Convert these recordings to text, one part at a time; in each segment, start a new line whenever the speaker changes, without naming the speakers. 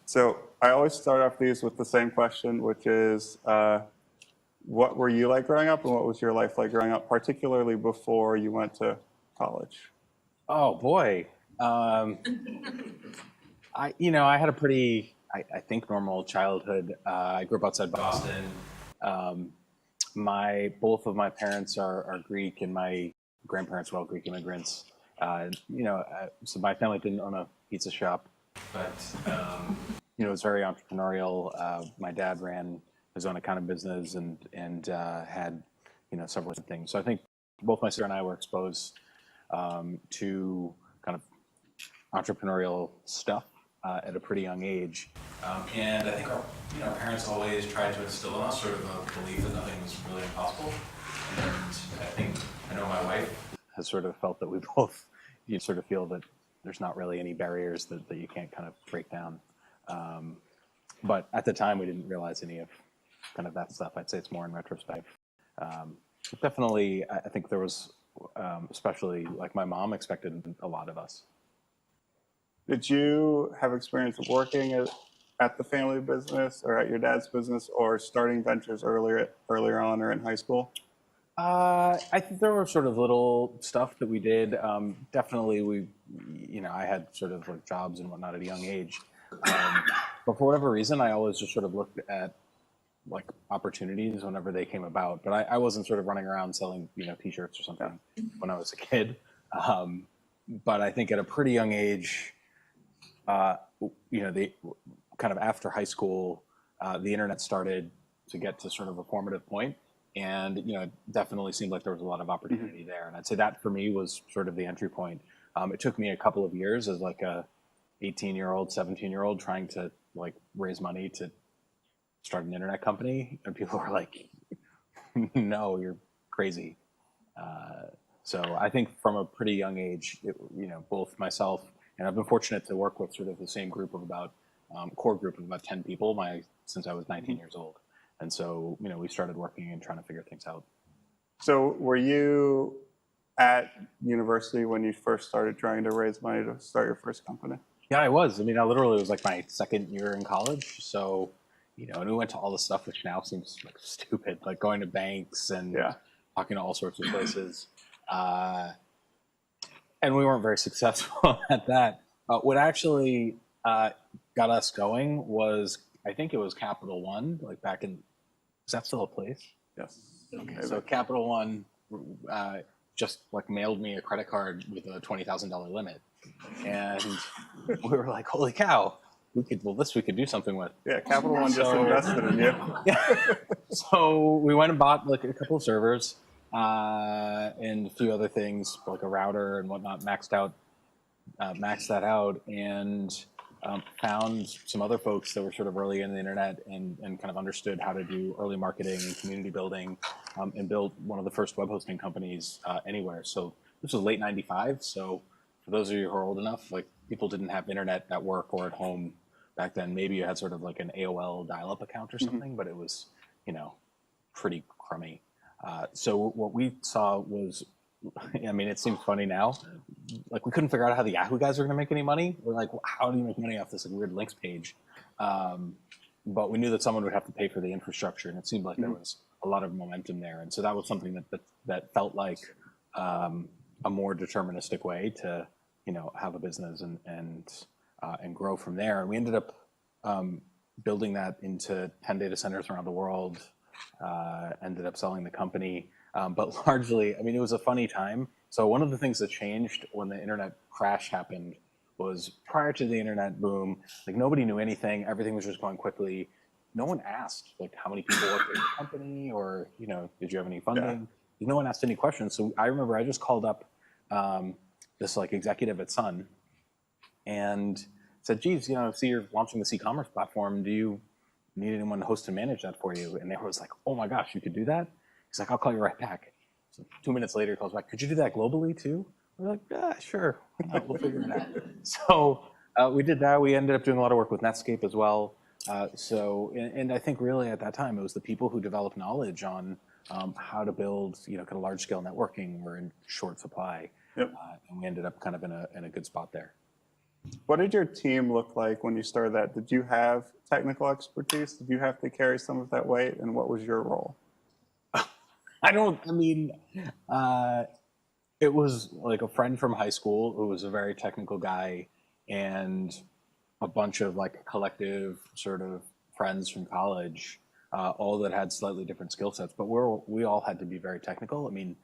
So I always start off these with the same question, which is, what were you like growing up, and what was your life like growing up, particularly before you went to college?
Oh boy, I had a pretty, I think, normal childhood. I grew up outside Boston. Both of my parents are Greek, and my grandparents were all Greek immigrants. So my family didn't own a pizza shop, but it was very entrepreneurial. My dad ran his own accounting business and had several different things. So I think both my sister and I were exposed to kind of entrepreneurial stuff at a pretty young age. And I think our parents always tried to instill in us sort of a belief that nothing was really impossible. And I know my wife has sort of felt that we both, sort of feel that there's not really any barriers that you can't kind of break down. But at the time, we didn't realize any of kind of that stuff. I'd say it's more in retrospect. Definitely, I think there was, especially like my mom expected a lot of us.
Did you have experience working at the family business or at your dad's business, or starting ventures earlier on or in high school?
I think there were sort of little stuff that we did. Definitely, I had sort of like jobs and whatnot at a young age. But for whatever reason, I always just sort of looked at like opportunities whenever they came about. But I wasn't sort of running around selling, T-shirts or something when I was a kid. But I think at a pretty young age, the kind of after high school, the internet started to get to sort of a formative point. And, it definitely seemed like there was a lot of opportunity there. And I'd say that for me was sort of the entry point. It took me a couple of years as like a 18-year-old, 17-year-old trying to like raise money to start an internet company. And people were like, no, you're crazy. So I think from a pretty young age, both myself and I've been fortunate to work with sort of the same group of core group of about 10 people since I was 19 years old. And so, we started working and trying to figure things out.
So were you at university when you first started trying to raise money to start your first company?
Yeah, I was. I literally was like my second year in college. So, and we went to all the stuff which now seems like stupid, like going to banks and talking to all sorts of places. And we weren't very successful at that. What actually got us going was, I think it was Capital One, like back in, is that still a place?
Yes.
Okay, so Capital One just like mailed me a credit card with a $20,000 limit. And we were like, holy cow, we could do something with.
Yeah, Capital One just invested in you.
Yeah. So we went and bought like a couple of servers and a few other things, like a router and whatnot, maxed that out, and found some other folks that were sort of early in the internet and kind of understood how to do early marketing and community building, and built one of the first web hosting companies anywhere. So this was late '95. So for those of you who are old enough, like people didn't have internet at work or at home back then. Maybe you had sort of like an AOL dial-up account or something, but it was, pretty crummy. So what we saw was, it seems funny now. Like we couldn't figure out how the Yahoo guys were going to make any money. We're like, well, how do you make money off this like, weird links page? But we knew that someone would have to pay for the infrastructure, and it seemed like there was a lot of momentum there. And so that was something that felt like a more deterministic way to, have a business and grow from there. And we ended up building that into 10 data centers around the world. Ended up selling the company. But largely, it was a funny time. So one of the things that changed when the internet crash happened was prior to the internet boom, like nobody knew anything. Everything was just going quickly. No one asked like how many people worked at your company, or, did you have any funding? Yeah. No one asked any questions. So I remember I just called up this like executive at Sun and said, geez, see you're launching this e-commerce platform. Do you need anyone to host and manage that for you? And they was like, oh my gosh, you could do that? He's like, I'll call you right back. So 2 minutes later, he calls back, could you do that globally too? We're like, yeah, sure. We'll figure it out. So we did that. We ended up doing a lot of work with Netscape as well. And I think really at that time, it was the people who developed knowledge on how to build, kind of large scale networking were in short supply. Yep. And we ended up kind of in a good spot there.
What did your team look like when you started that? Did you have technical expertise? Did you have to carry some of that weight? And what was your role?
It was like a friend from high school who was a very technical guy, and a bunch of like collective sort of friends from college, all that had slightly different skill sets, but we all had to be very technical. I mean,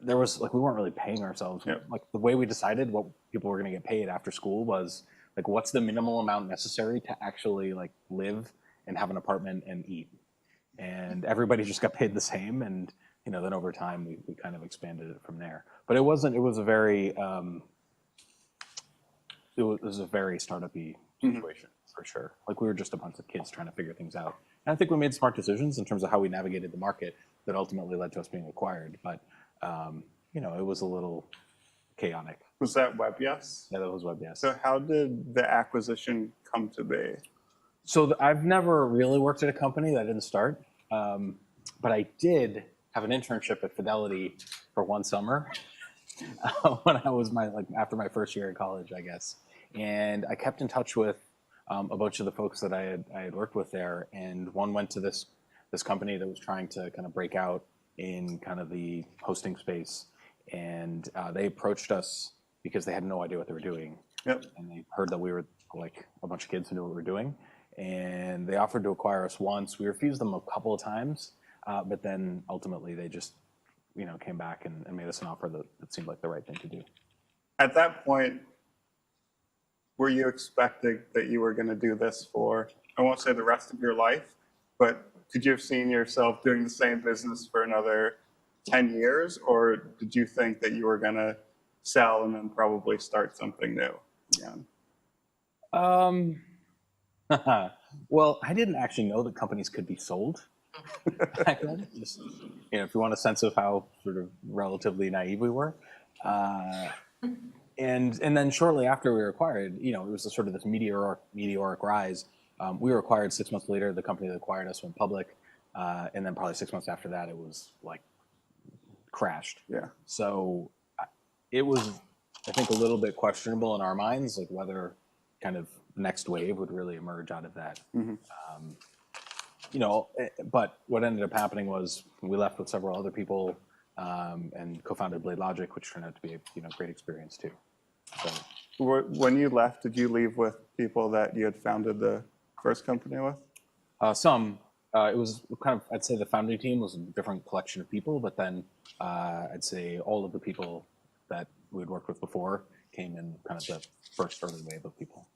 there was like, we weren't really paying ourselves.
Yep.
Like the way we decided what people were going to get paid after school was like, what's the minimal amount necessary to actually like live and have an apartment and eat? And everybody just got paid the same. And, you know, then over time we kind of expanded it from there. But it was a very startup-y situation for sure. Like we were just a bunch of kids trying to figure things out. And I think we made smart decisions in terms of how we navigated the market that ultimately led to us being acquired. But, you know, it was a little chaotic.
Was that WebYes?
Yeah, that was WebYes.
So how did the acquisition come to be?
So I've never really worked at a company that didn't start, but I did have an internship at Fidelity for one summer when I was after my first year in college, I guess. And I kept in touch with a bunch of the folks that I had worked with there, and one went to this company that was trying to kind of break out in kind of the hosting space, and they approached us because they had no idea what they were doing.
Yep.
And they heard that we were like a bunch of kids who knew what we were doing, and they offered to acquire us once. We refused them a couple of times, but then ultimately they just, you know, came back and made us an offer that seemed like the right thing to do.
At that point, were you expecting that you were going to do this for, I won't say the rest of your life, but could you have seen yourself doing the same business for another 10 years? Or did you think that you were going to sell and then probably start something new again?
Well, I didn't actually know that companies could be sold back then. Just, you know, if you want a sense of how sort of relatively naive we were. And then shortly after we were acquired, you know, it was sort of this meteoric rise. We were acquired 6 months later. The company that acquired us went public, and then probably 6 months after that, it was like crashed.
Yeah.
So it was, I think, a little bit questionable in our minds, like whether kind of the next wave would really emerge out of that.
Mm-hmm.
You know, but what ended up happening was we left with several other people and co-founded Blade Logic, which turned out to be a great experience too. So,
when you left, did you leave with people that you had founded the first company with?
It was kind of, I'd say the founding team was a different collection of people, but then I'd say all of the people that we'd worked with before came in kind of the first early wave of people.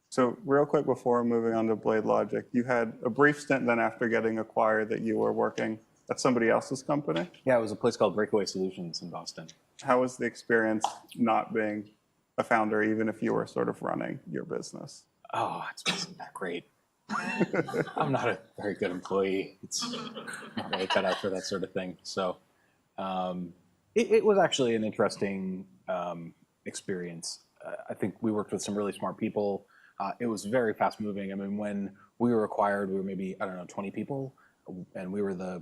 So real quick before moving on to Blade Logic, you had a brief stint then after getting acquired that you were working at somebody else's company?
Yeah, it was a place called Breakaway Solutions in Boston.
How was the experience not being a founder, even if you were sort of running your business?
Oh, it wasn't that great. I'm not a very good employee. It's not really cut out for that sort of thing. So it was actually an interesting experience. I think we worked with some really smart people. It was very fast moving. I mean, when we were acquired, we were maybe, 20 people, and we were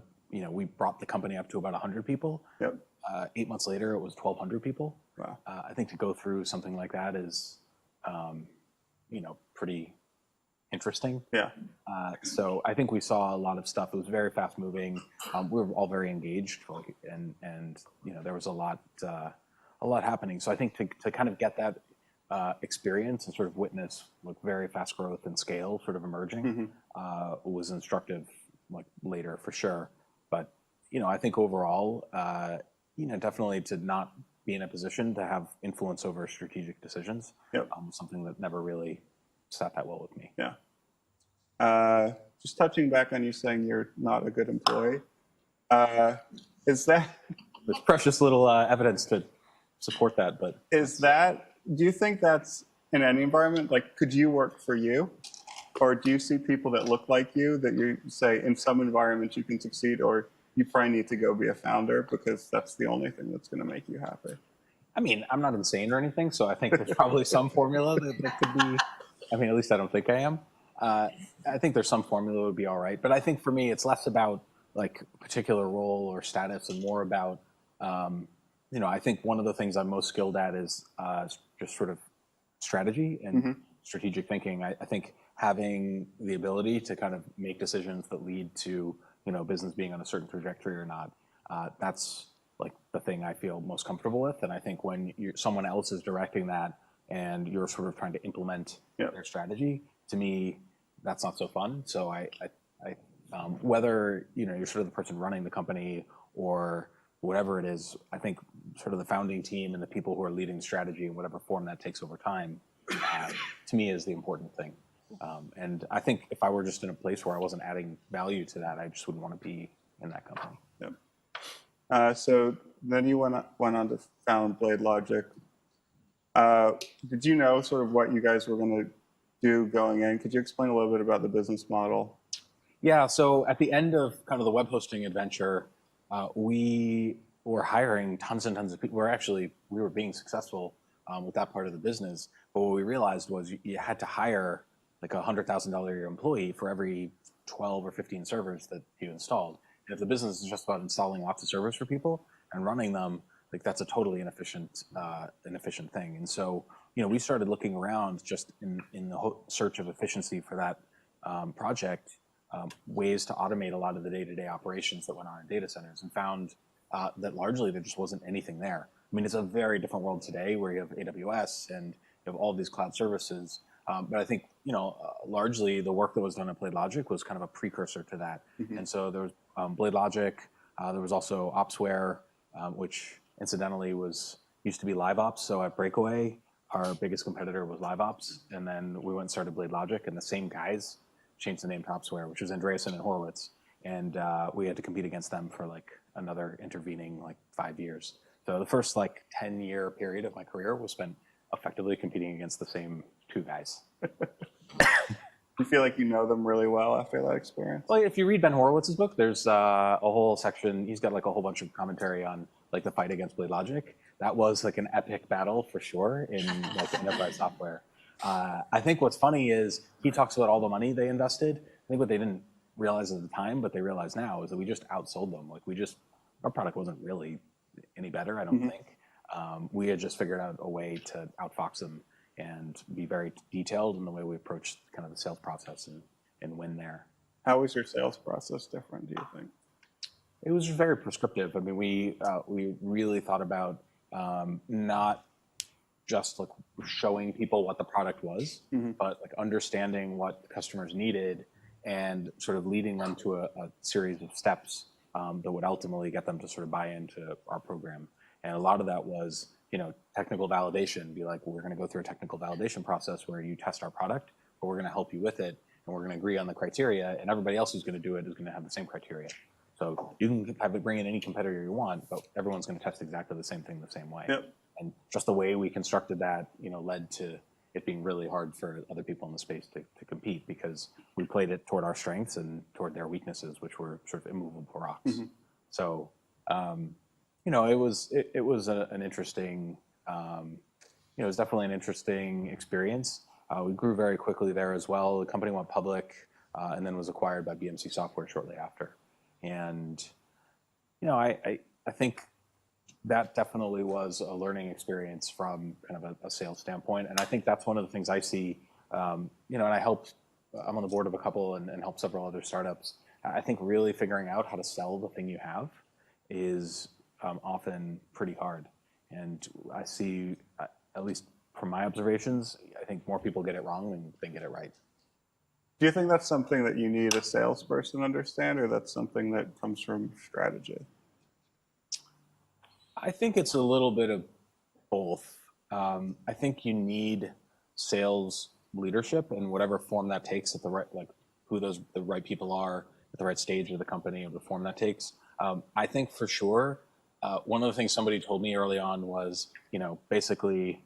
we brought the company up to about 100 people.
Yep.
8 months later, it was 1,200 people.
Wow.
I think to go through something like that is, pretty interesting.
Yeah.
So I think we saw a lot of stuff. It was very fast moving. We were all very engaged, and there was a lot happening. So I think to kind of get that experience and sort of witness like very fast growth and scale sort of emerging was instructive, like later for sure. But I think overall, definitely to not be in a position to have influence over strategic decisions.
Yep.
Something that never really sat that well with me.
Yeah. Just touching back on you saying you're not a good employee, is that?
There's precious little evidence to support that, but
do you think that's in any environment? Like, could you work for you? Or do you see people that look like you that you say in some environments you can succeed, or you probably need to go be a founder because that's the only thing that's going to make you happy?
I mean, I'm not insane or anything, so I think there's probably some formula that could be, at least I don't think I am. I think there's some formula that would be all right. But I think for me, it's less about like a particular role or status and more about, I think one of the things I'm most skilled at is just sort of strategy and strategic thinking. I think having the ability to kind of make decisions that lead to, business being on a certain trajectory or not, that's like the thing I feel most comfortable with. And I think when someone else is directing that and you're sort of trying to implement their strategy, to me, that's not so fun. So whether you're sort of the person running the company or whatever it is, I think sort of the founding team and the people who are leading strategy in whatever form that takes over time, to me is the important thing. And I think if I were just in a place where I wasn't adding value to that, I just wouldn't want to be in that company.
Yep. So then you went on to found Blade Logic. Did you know sort of what you guys were going to do going in? Could you explain a little bit about the business model?
Yeah, so at the end of kind of the web hosting adventure, we were hiring tons and tons of people. We were being successful with that part of the business. But what we realized was you had to hire like a $100,000 a year employee for every 12 or 15 servers that you installed. And if the business is just about installing lots of servers for people and running them, like that's a totally inefficient thing. And so, we started looking around just in the search of efficiency for that project, ways to automate a lot of the day-to-day operations that went on in data centers, and found that largely there just wasn't anything there. I mean, it's a very different world today where you have AWS and you have all these cloud services. But I think, largely the work that was done at Blade Logic was kind of a precursor to that. And so there was Blade Logic. There was also Opsware, which incidentally used to be LiveOps. So at Breakaway, our biggest competitor was LiveOps. And then we went and started Blade Logic, and the same guys changed the name to Opsware, which was Andreessen and Horowitz. And we had to compete against them for like another intervening 5 years. So the first 10-year period of my career was spent effectively competing against the same two guys.
You feel like you know them really well after that experience?
Well, if you read Ben Horowitz's book, there's a whole section. He's got a whole bunch of commentary on the fight against Blade Logic. That was an epic battle for sure in enterprise software. I think what's funny is he talks about all the money they invested. I think what they didn't realize at the time, but they realize now, is that we just outsold them. Our product wasn't really any better, I don't think. We had just figured out a way to outfox them and be very detailed in the way we approached kind of the sales process and win there.
How was your sales process different, do you think?
It was very prescriptive. I mean, we really thought about not just showing people what the product was, but understanding what customers needed and sort of leading them to a series of steps that would ultimately get them to sort of buy into our program. And a lot of that was, technical validation. Be like, well, we're going to go through a technical validation process where you test our product, but we're going to help you with it, and we're going to agree on the criteria, and everybody else who's going to do it is going to have the same criteria. So you can have it bring in any competitor you want, but everyone's going to test exactly the same thing the same way.
Yep.
And just the way we constructed that, led to it being really hard for other people in the space to compete, because we played it toward our strengths and toward their weaknesses, which were sort of immovable rocks. So, it was an interesting, it was definitely an interesting experience. We grew very quickly there as well. The company went public and then was acquired by BMC Software shortly after. And, I think that definitely was a learning experience from kind of a sales standpoint. And I think that's one of the things I see, and I'm on the board of a couple and help several other startups. I think really figuring out how to sell the thing you have is often pretty hard. And I see, at least from my observations, I think more people get it wrong than get it right.
Do you think that's something that you need a salesperson to understand, or that's something that comes from strategy?
I think it's a little bit of both. I think you need sales leadership in whatever form that takes, at the right, who the right people are at the right stage of the company, or the form that takes. I think for sure, one of the things somebody told me early on was, basically,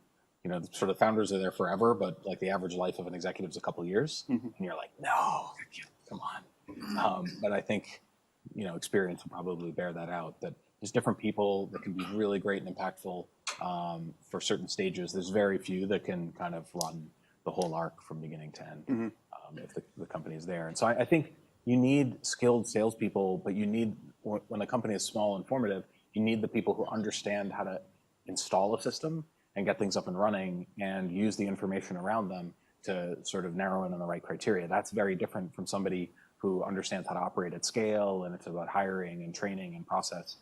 sort of founders are there forever, but the average life of an executive is a couple of years. And you're like, no, come on. But I think, experience will probably bear that out, that there's different people that can be really great and impactful for certain stages. There's very few that can kind of run the whole arc from beginning to end if the company is there. And so I think you need skilled salespeople, but you need, when a company is small and formative, you need the people who understand how to install a system and get things up and running and use the information around them to sort of narrow in on the right criteria. That's very different from somebody who understands how to operate at scale, and it's about hiring and training and process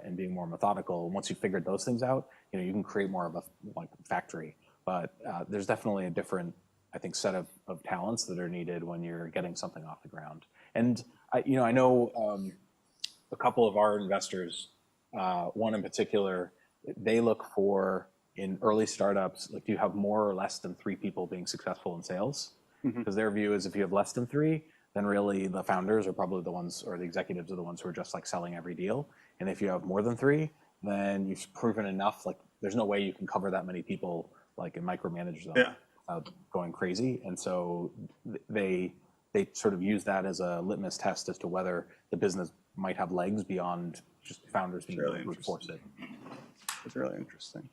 and being more methodical. And once you've figured those things out, you can create more of a factory. But there's definitely a different, I think, set of talents that are needed when you're getting something off the ground. And I know a couple of our investors, one in particular, they look for, in early startups, like, do you have more or less than 3 people being successful in sales? Because their view is if you have less than 3, then really the founders are probably the ones, or the executives are the ones who are just like selling every deal. And if you have more than 3, then you've proven enough. Like, there's no way you can cover that many people, like, and micromanage them going crazy. And so they sort of use that as a litmus test as to whether the business might have legs beyond just founders being able to brute force it.
It's really interesting.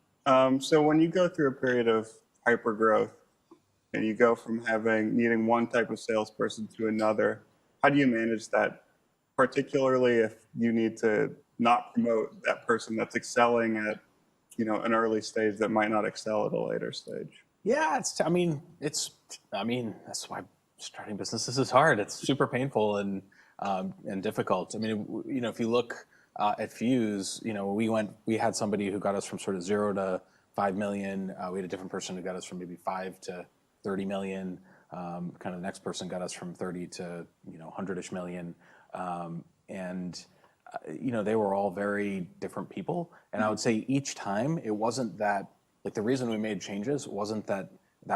So when you go through a period of hyper growth and you go from needing one type of salesperson to another, how do you manage that, particularly if you need to not promote that person that's excelling at an early stage that might not excel at a later stage?
Yeah, that's why starting businesses is hard. It's super painful and difficult. I mean, if you look at Fuze, we had somebody who got us from sort of 0 to 5 million. We had a different person who got us from maybe 5 to 30 million. Kind of the next person got us from 30 to 100-ish million. They were all very different people. And I would say each time it wasn't that, like, the reason we made changes wasn't that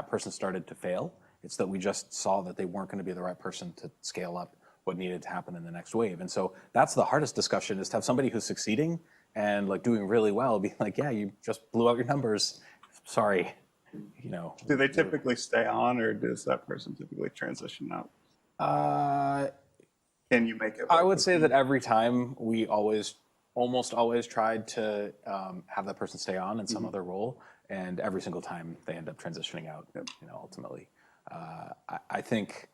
person started to fail. It's that we just saw that they weren't going to be the right person to scale up what needed to happen in the next wave. And so that's the hardest discussion, is to have somebody who's succeeding and like doing really well be like, yeah, you just blew out your numbers. Sorry.
Do they typically stay on, or does that person typically transition out? Can you make it work?
I would say that every time we almost always tried to have that person stay on in some other role, and every single time they end up transitioning out, ultimately. I think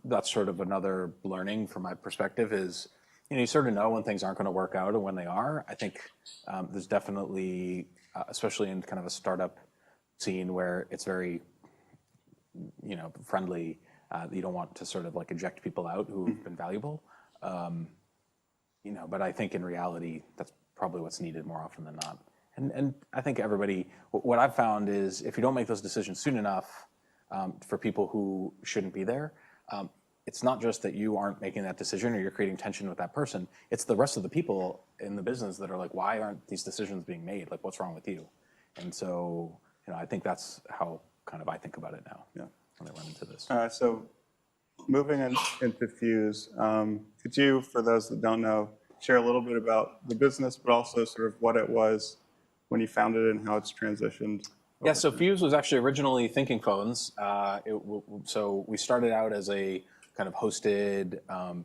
that's sort of another learning from my perspective is, you sort of know when things aren't going to work out and when they are. I think there's definitely, especially in kind of a startup scene where it's very, friendly, you don't want to sort of like eject people out who've been valuable. But I think in reality, that's probably what's needed more often than not. And I think what I've found is if you don't make those decisions soon enough for people who shouldn't be there, it's not just that you aren't making that decision or you're creating tension with that person. It's the rest of the people in the business that are like, why aren't these decisions being made? Like, what's wrong with you? And so, I think that's how kind of I think about it now. Yeah. When I run into this.
So moving into Fuze, could you, for those that don't know, share a little bit about the business, but also sort of what it was when you founded it and how it's transitioned?
Yeah, so Fuze was actually originally Thinking Phones. So we started out as a kind of hosted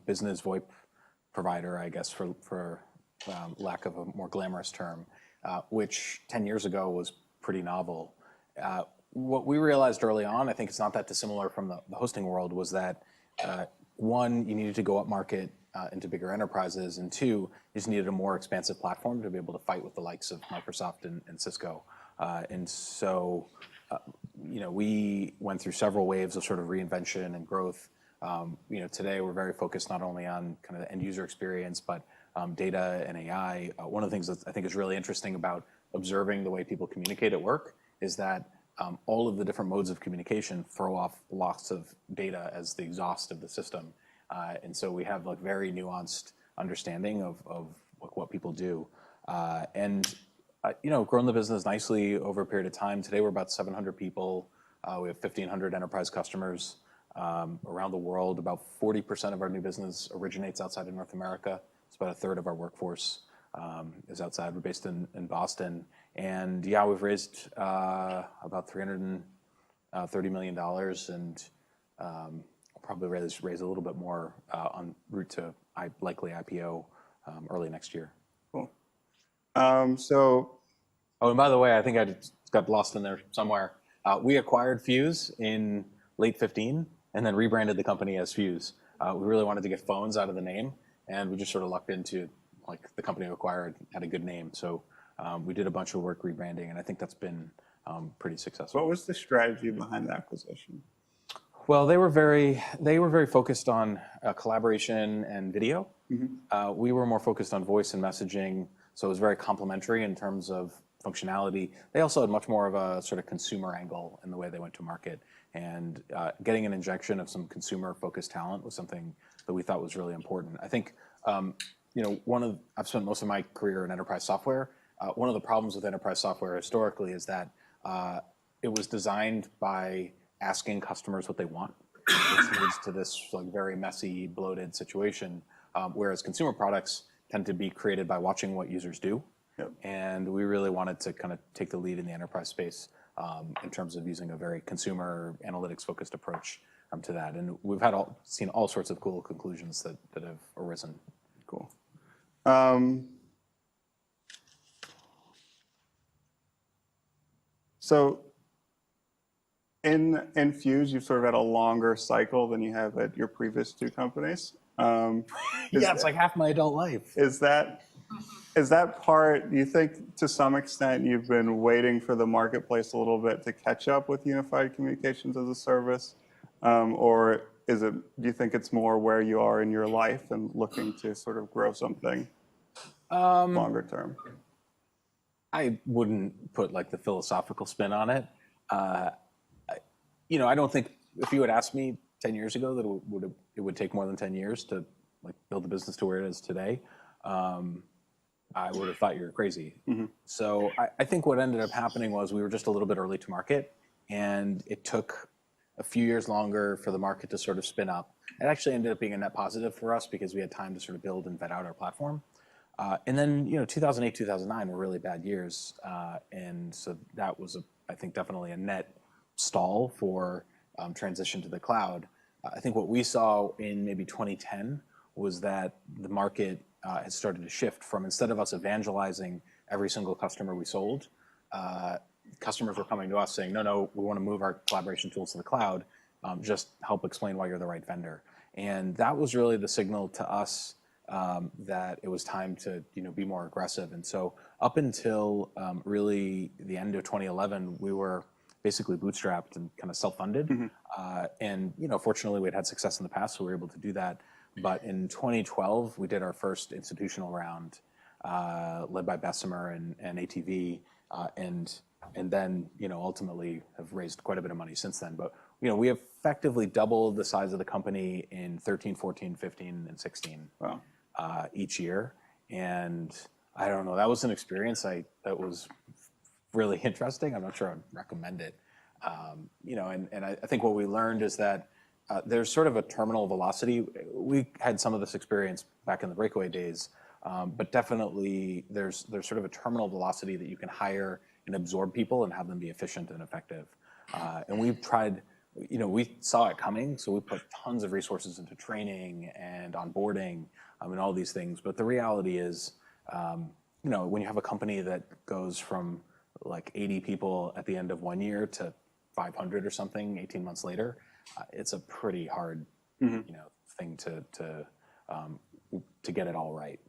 business VoIP provider, I guess, for lack of a more glamorous term, which 10 years ago was pretty novel. What we realized early on, I think it's not that dissimilar from the hosting world, was that one, you needed to go up market into bigger enterprises, and 2, you just needed a more expansive platform to be able to fight with the likes of Microsoft and Cisco. And so, we went through several waves of sort of reinvention and growth. Today we're very focused not only on kind of the end user experience, but data and AI. One of the things that I think is really interesting about observing the way people communicate at work is that all of the different modes of communication throw off lots of data as the exhaust of the system. And so we have like very nuanced understanding of what people do. Grown the business nicely over a period of time. Today we're about 700 people. We have 1,500 enterprise customers around the world. About 40% of our new business originates outside of North America. It's about a third of our workforce is outside. We're based in Boston. And yeah, we've raised about $330 million, and probably raise a little bit more en route to likely IPO early next year.
Cool.
Oh, and by the way, I think I just got lost in there somewhere. We acquired Fuze in late 2015 and then rebranded the company as Fuze. We really wanted to get phones out of the name, and we just sort of lucked into like the company we acquired had a good name. So We did a bunch of work rebranding, and I think that's been pretty successful.
What was the strategy behind the acquisition?
Well, they were very focused on collaboration and video. We were more focused on voice and messaging, so it was very complementary in terms of functionality. They also had much more of a sort of consumer angle in the way they went to market, and getting an injection of some consumer-focused talent was something that we thought was really important. I think I've spent most of my career in enterprise software. One of the problems with enterprise software historically is that it was designed by asking customers what they want, which leads to this like very messy, bloated situation. Whereas consumer products tend to be created by watching what users do.
Yep.
And we really wanted to kind of take the lead in the enterprise space in terms of using a very consumer analytics-focused approach to that. And we've seen all sorts of cool conclusions that have arisen.
Cool. So in Fuze, you've sort of had a longer cycle than you have at your previous two companies.
It's like half my adult life.
Is that part, do you think to some extent you've been waiting for the marketplace a little bit to catch up with unified communications as a service? Or do you think it's more where you are in your life and looking to sort of grow something longer term?
I wouldn't put like the philosophical spin on it. I don't think if you had asked me 10 years ago that it would take more than 10 years to like build the business to where it is today, I would have thought you were crazy. So I think what ended up happening was we were just a little bit early to market, and it took a few years longer for the market to sort of spin up. It actually ended up being a net positive for us because we had time to sort of build and vet out our platform. And then 2008, 2009 were really bad years, and so that was I think definitely a net stall for transition to the cloud. I think what we saw in maybe 2010 was that the market has started to shift from, instead of us evangelizing every single customer we sold, customers were coming to us saying, no, we want to move our collaboration tools to the cloud. Just help explain why you're the right vendor. And that was really the signal to us that it was time to be more aggressive. And so up until really the end of 2011, we were basically bootstrapped and kind of self-funded. And fortunately, we had success in the past, so we were able to do that. But in 2012, we did our first institutional round, led by Bessemer and ATV, and then ultimately have raised quite a bit of money since then. But we effectively doubled the size of the company in 13, 14, 15, and 16 each year. And I don't know, that was an experience that was really interesting. I'm not sure I'd recommend it. And I think what we learned is that there's sort of a terminal velocity. We had some of this experience back in the Breakaway days, but definitely there's sort of a terminal velocity that you can hire and absorb people and have them be efficient and effective. And we've tried, we saw it coming, so we put tons of resources into training and onboarding and all these things. But the reality is, when you have a company that goes from like 80 people at the end of 1 year to 500 or something 18 months later, it's a pretty hard thing to get it all right.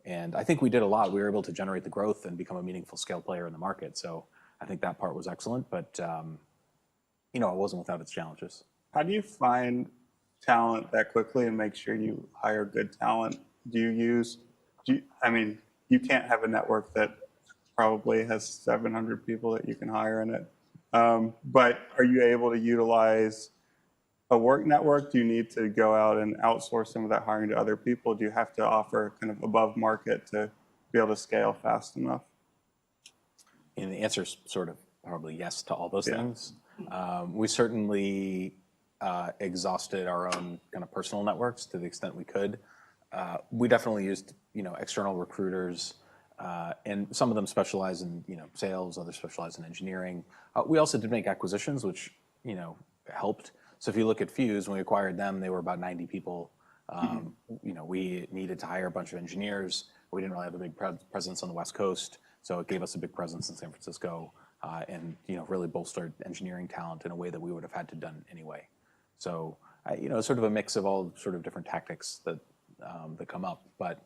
And I think we did a lot. We were able to generate the growth and become a meaningful scale player in the market. So I think that part was excellent, but it wasn't without its challenges.
How do you find talent that quickly and make sure you hire good talent? You can't have a network that probably has 700 people that you can hire in it. But are you able to utilize a work network? Do you need to go out and outsource some of that hiring to other people? Do you have to offer kind of above market to be able to scale fast enough?
And the answer is sort of probably yes to all those things. We certainly exhausted our own kind of personal networks to the extent we could. We definitely used external recruiters, and some of them specialize in sales, others specialize in engineering. We also did make acquisitions, which helped. So if you look at Fuze, when we acquired them, they were about 90 people. We needed to hire a bunch of engineers. We didn't really have a big presence on the West Coast, so it gave us a big presence in San Francisco, and really bolstered engineering talent in a way that we would have had to done anyway. So sort of a mix of all sort of different tactics that come up. But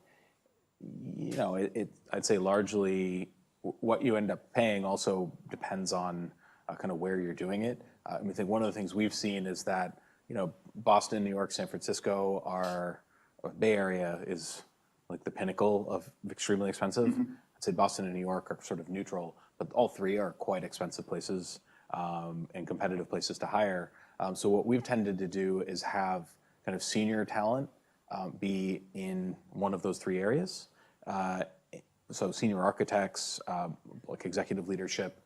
I'd say largely what you end up paying also depends on kind of where you're doing it. I think one of the things we've seen is that, Boston, New York, San Francisco or Bay Area is like the pinnacle of extremely expensive. I'd say Boston and New York are sort of neutral, but all three are quite expensive places and competitive places to hire. So what we've tended to do is have kind of senior talent be in one of those three areas. So senior architects, like executive leadership.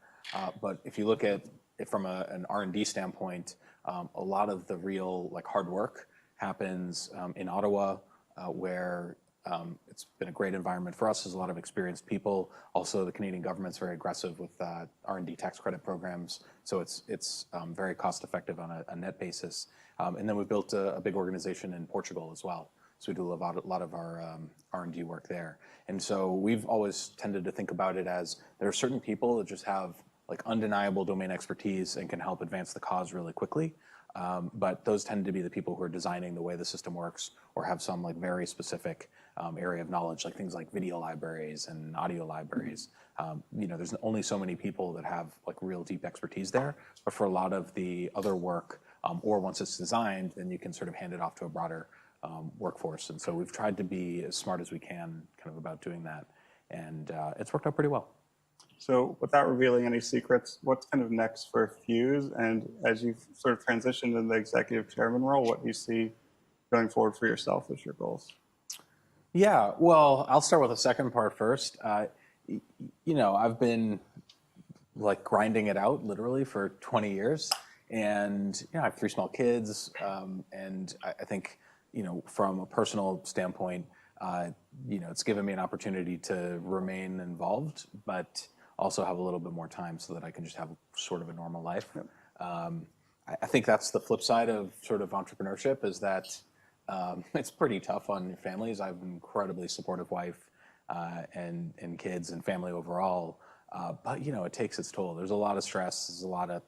But if you look at it from an R&D standpoint, a lot of the real like hard work happens in Ottawa, where it's been a great environment for us. There's a lot of experienced people. Also, the Canadian government's very aggressive with R&D tax credit programs, so it's very cost effective on a net basis. And then we've built a big organization in Portugal as well. So we do a lot of our R&D work there. And so we've always tended to think about it as there are certain people that just have like undeniable domain expertise and can help advance the cause really quickly. But those tend to be the people who are designing the way the system works or have some like very specific area of knowledge, like things like video libraries and audio libraries. There's only so many people that have like real deep expertise there. But for a lot of the other work, or once it's designed, then you can sort of hand it off to a broader workforce. And so we've tried to be as smart as we can kind of about doing that. And it's worked out pretty well.
So without revealing any secrets, what's kind of next for Fuze? And as you've sort of transitioned into the executive chairman role, what do you see going forward for yourself as your goals?
Yeah, well, I'll start with the second part first. I've been like grinding it out literally for 20 years. And I have 3 small kids. And I think, from a personal standpoint, it's given me an opportunity to remain involved, but also have a little bit more time so that I can just have sort of a normal life. Yep. I think that's the flip side of sort of entrepreneurship is that it's pretty tough on your families. I have an incredibly supportive wife and kids and family overall, but it takes its toll. There's a lot of stress. There's a lot of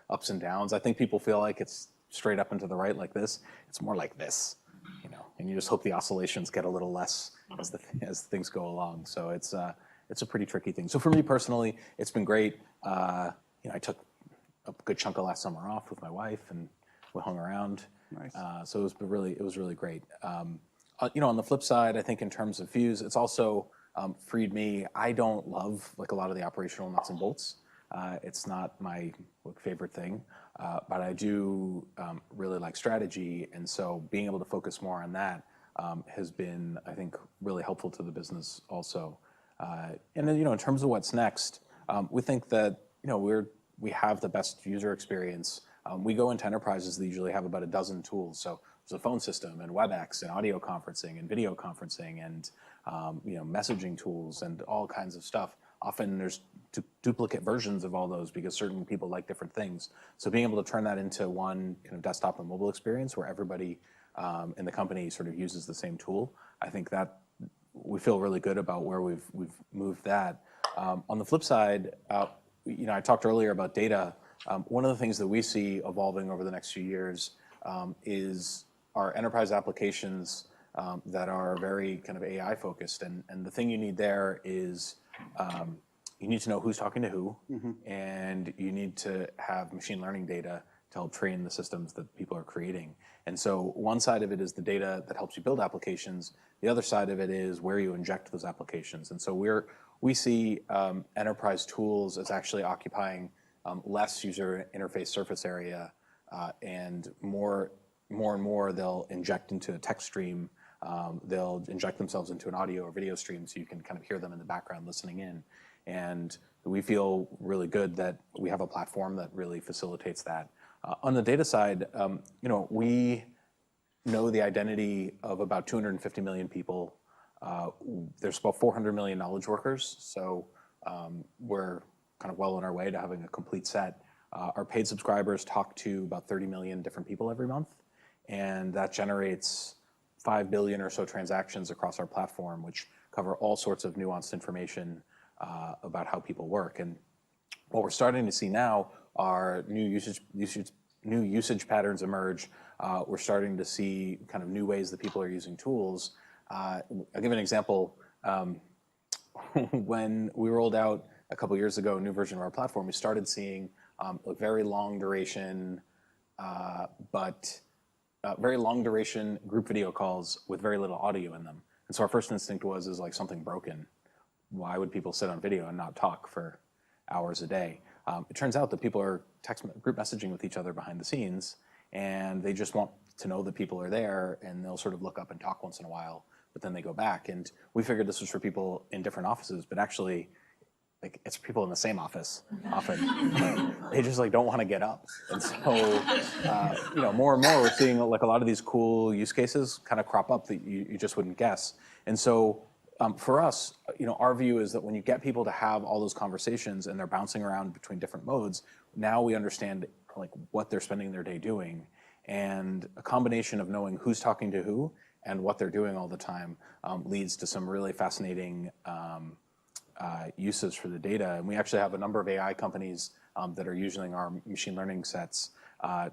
ups and downs. I think people feel like it's straight up and to the right like this. It's more like this, and you just hope the oscillations get a little less as things go along. So it's a pretty tricky thing. So for me personally, it's been great. I took a good chunk of last summer off with my wife, and we hung around. Nice. So it was really great. On the flip side, I think in terms of Fuze, it's also freed me. I don't love like a lot of the operational nuts and bolts. It's not my favorite thing, but I do really like strategy, and so being able to focus more on that has been, I think, really helpful to the business also. And then, in terms of what's next, we think that we have the best user experience. We go into enterprises that usually have about a dozen tools. So there's a phone system and WebEx and audio conferencing and video conferencing and messaging tools and all kinds of stuff. Often there's duplicate versions of all those because certain people like different things. So being able to turn that into one kind of desktop and mobile experience where everybody in the company sort of uses the same tool, I think that we feel really good about where we've moved that. On the flip side, I talked earlier about data. One of the things that we see evolving over the next few years is our enterprise applications that are very kind of AI focused. And the thing you need there is you need to know who's talking to who, and you need to have machine learning data to help train the systems that people are creating. And so one side of it is the data that helps you build applications. The other side of it is where you inject those applications. And so we see enterprise tools as actually occupying less user interface surface area, and more and more they'll inject into a text stream. They'll inject themselves into an audio or video stream so you can kind of hear them in the background listening in. And we feel really good that we have a platform that really facilitates that. On the data side, we know the identity of about 250 million people. There's about 400 million knowledge workers, so we're kind of well on our way to having a complete set. Our paid subscribers talk to about 30 million different people every month, and that generates 5 billion or so transactions across our platform, which cover all sorts of nuanced information about how people work. And what we're starting to see now are new usage patterns emerge. We're starting to see kind of new ways that people are using tools. I'll give an example. when we rolled out a couple years ago a new version of our platform, we started seeing like very long duration, very long duration group video calls with very little audio in them. And so our first instinct is like something broken. Why would people sit on video and not talk for hours a day? It turns out that people are group messaging with each other behind the scenes, and they just want to know that people are there, and they'll sort of look up and talk once in a while, but then they go back. And we figured this was for people in different offices, but actually, like, it's for people in the same office often. They just like don't want to get up. And so, you know, more and more we're seeing like a lot of these cool use cases kind of crop up that you just wouldn't guess. And so for us, you know, our view is that when you get people to have all those conversations and they're bouncing around between different modes, now we understand like what they're spending their day doing. And a combination of knowing who's talking to who and what they're doing all the time leads to some really fascinating uses for the data. And we actually have a number of AI companies that are using our machine learning sets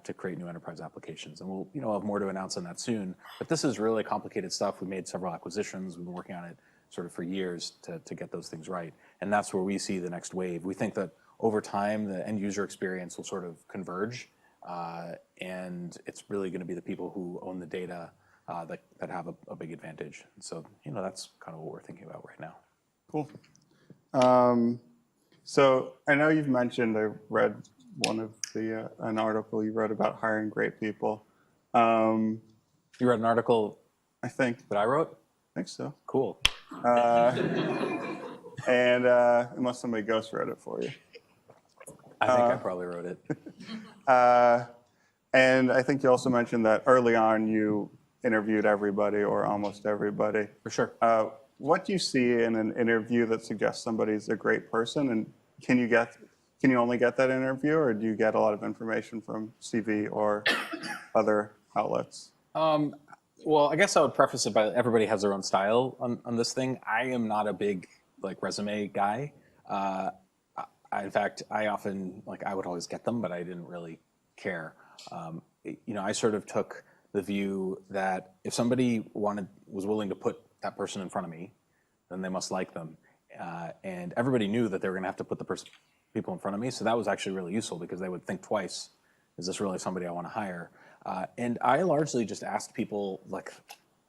to create new enterprise applications. And we'll, you know, have more to announce on that soon. But this is really complicated stuff. We made several acquisitions. We've been working on it sort of for years to get those things right. And that's where we see the next wave. We think that over time, the end user experience will sort of converge. And it's really going to be the people who own the data that have a big advantage. So, you know, that's kind of what we're thinking about right now.
Cool. So I know you've mentioned, I read one of an article you wrote about hiring great people.
You read an article
I think.
that I wrote?
I think so.
Cool.
And unless somebody ghost wrote it for you.
I think I probably wrote it.
And I think you also mentioned that early on you interviewed everybody or almost everybody.
For sure.
What do you see in an interview that suggests somebody's a great person? And can you only get that interview, or do you get a lot of information from CV or other outlets?
Well, I guess I would preface it by everybody has their own style on this thing. I am not a big like resume guy. In fact, I often I would always get them, but I didn't really care. You know, I sort of took the view that if somebody was willing to put that person in front of me, then they must like them. And everybody knew that they were going to have to put people in front of me. So that was actually really useful because they would think twice. Is this really somebody I want to hire? And I largely just asked people like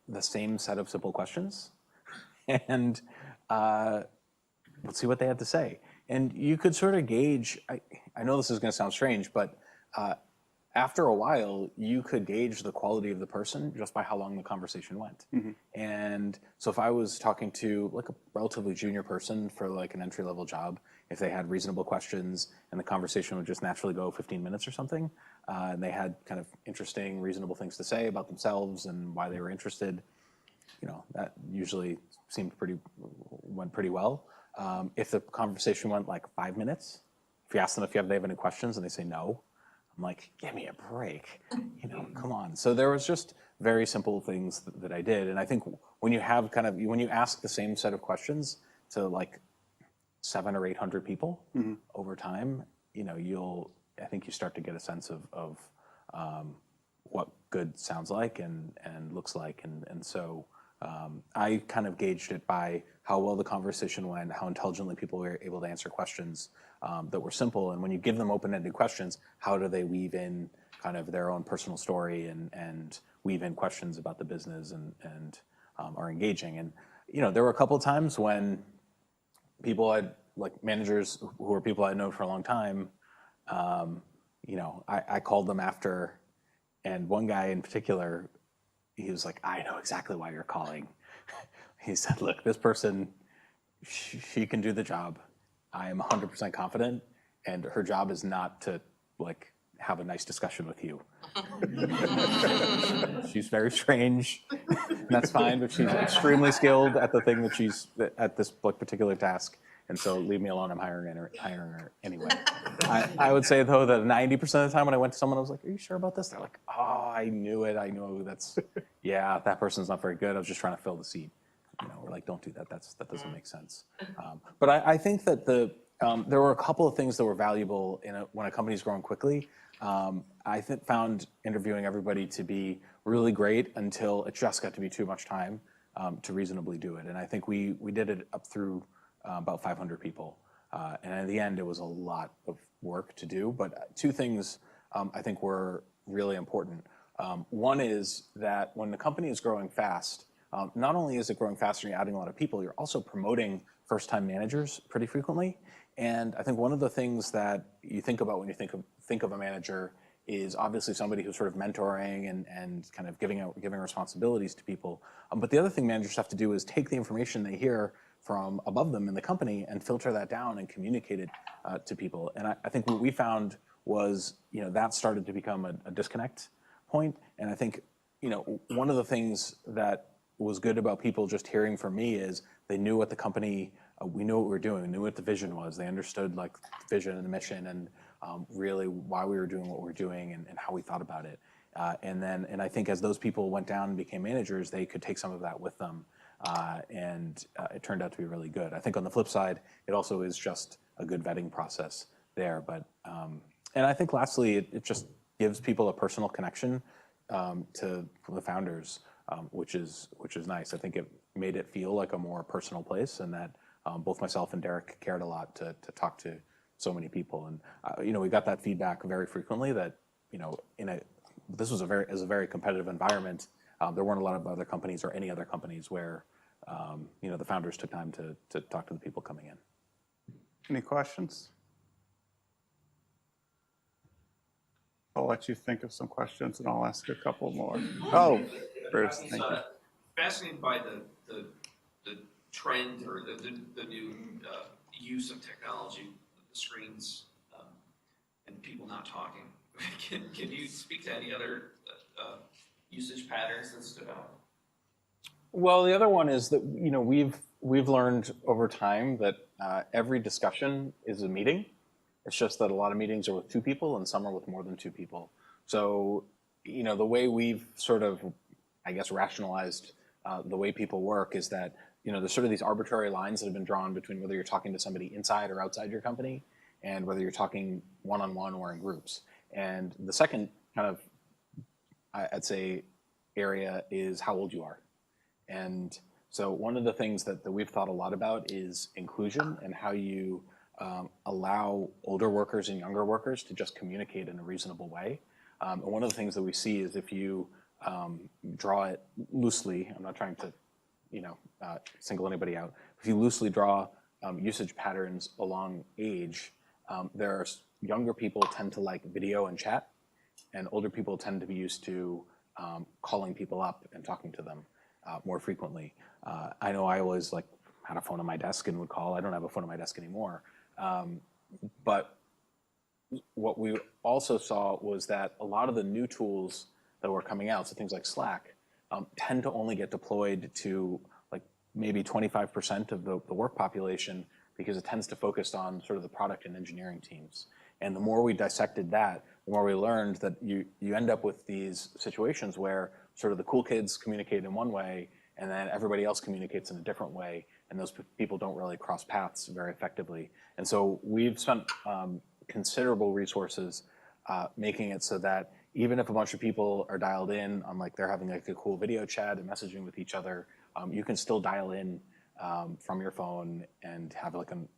the same set of simple questions, and let's see what they had to say. And you could sort of gauge, I know this is going to sound strange, but after a while, you could gauge the quality of the person just by how long the conversation went. Mm-hmm. And so if I was talking to like a relatively junior person for like an entry-level job, if they had reasonable questions and the conversation would just naturally go 15 minutes or something, and they had kind of interesting, reasonable things to say about themselves and why they were interested, you know, that usually went pretty well. If the conversation went like 5 minutes, if you ask them if they have any questions and they say no, I'm like, give me a break, you know, come on. So there was just very simple things that I did. And I think when you have when you ask the same set of questions to like 700 or 800 people over time, you know, I think you start to get a sense of what good sounds like and looks like. And so I kind of gauged it by how well the conversation went, how intelligently people were able to answer questions that were simple. And when you give them open-ended questions, how do they weave in kind of their own personal story and weave in questions about the business and are engaging. And, you know, there were a couple of times when people had, like managers who were people I'd known for a long time, you know, I called them after, and one guy in particular, he was like, I know exactly why you're calling. He said, look, this person, she can do the job. I am 100% confident, and her job is not to like have a nice discussion with you. She's very strange, and that's fine, but she's extremely skilled at the thing that she's at this like particular task. And so leave me alone, I'm hiring her anyway. I would say though that 90% of the time when I went to someone, I was like, are you sure about this? They're like, oh, I knew it, yeah, that person's not very good, I was just trying to fill the seat. You know, we're like, don't do that, that doesn't make sense. But I think that there were a couple of things that were valuable when a company's growing quickly. I found interviewing everybody to be really great until it just got to be too much time. to reasonably do it. And I think we did it up through about 500 people. And in the end, it was a lot of work to do. But two things I think were really important. One is that when the company is growing fast, not only is it growing faster and you're adding a lot of people, you're also promoting first-time managers pretty frequently. And I think one of the things that you think about when you think of a manager is obviously somebody who's sort of mentoring and kind of giving responsibilities to people. But the other thing managers have to do is take the information they hear from above them in the company and filter that down and communicate it to people. And I think what we found was, that started to become a disconnect point. And I think, one of the things that was good about people just hearing from me is they knew what the company, we knew what we were doing, we knew what the vision was. They understood like the vision and the mission and really why we were doing what we were doing and how we thought about it. And I think as those people went down and became managers, they could take some of that with them. And it turned out to be really good. I think on the flip side, it also is just a good vetting process there. But and I think lastly, it just gives people a personal connection to the founders, which is nice. I think it made it feel like a more personal place, and that both myself and Derek cared a lot to talk to so many people. And we got that feedback very frequently that this was a very competitive environment. There weren't a lot of other companies or any other companies where the founders took time to talk to the people coming in.
Any questions? I'll let you think of some questions and I'll ask a couple more. Oh, Bruce, thank you.
Fascinated by the trend or the new use of technology, the screens, and people not talking. Can you speak to any other usage patterns that stood out?
Well, the other one is that we've learned over time that every discussion is a meeting. It's just that a lot of meetings are with two people and some are with more than two people. So, the way we've sort of, I guess, rationalized the way people work is that, there's sort of these arbitrary lines that have been drawn between whether you're talking to somebody inside or outside your company and whether you're talking one-on-one or in groups. And the second kind of, I'd say, area is how old you are. And so one of the things that we've thought a lot about is inclusion and how you allow older workers and younger workers to just communicate in a reasonable way. And one of the things that we see is if you draw it loosely, I'm not trying to single anybody out, if you loosely draw usage patterns along age, younger people tend to like video and chat, and older people tend to be used to calling people up and talking to them more frequently. I know I always had a phone on my desk and would call. I don't have a phone on my desk anymore. But what we also saw was that a lot of the new tools that were coming out, so things like Slack, tend to only get deployed to maybe 25% of the work population because it tends to focus on sort of the product and engineering teams. And the more we dissected that, the more we learned that you end up with these situations where sort of the cool kids communicate in one way and then everybody else communicates in a different way, and those people don't really cross paths very effectively. And so we've spent considerable resources making it so that even if a bunch of people are dialed in on they're having a cool video chat and messaging with each other, you can still dial in from your phone and have an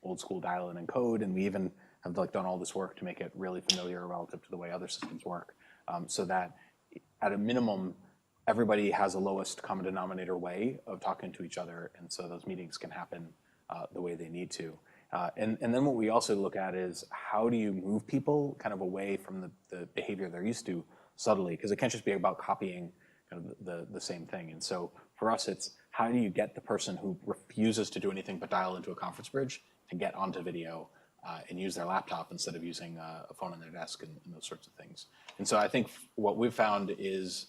old school dial in and code. And we even have done all this work to make it really familiar relative to the way other systems work, so that at a minimum, everybody has a lowest common denominator way of talking to each other, and so those meetings can happen the way they need to. And then what we also look at is how do you move people kind of away from the behavior they're used to subtly, because it can't just be about copying kind of the same thing. And so for us, it's how do you get the person who refuses to do anything but dial into a conference bridge to get onto video and use their laptop instead of using a phone on their desk and those sorts of things. And so I think what we've found is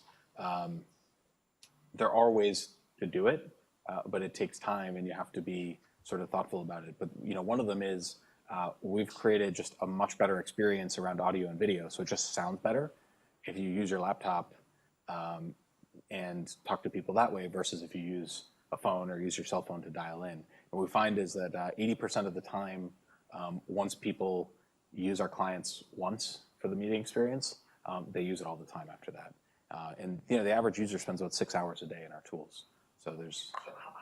there are ways to do it, but it takes time and you have to be sort of thoughtful about it. But one of them is we've created just a much better experience around audio and video. So it just sounds better if you use your laptop and talk to people that way versus if you use a phone or use your cell phone to dial in. And what we find is that 80% of the time, once people use our clients once for the meeting experience, they use it all the time after that. And the average user spends about 6 hours a day in our tools. So there's,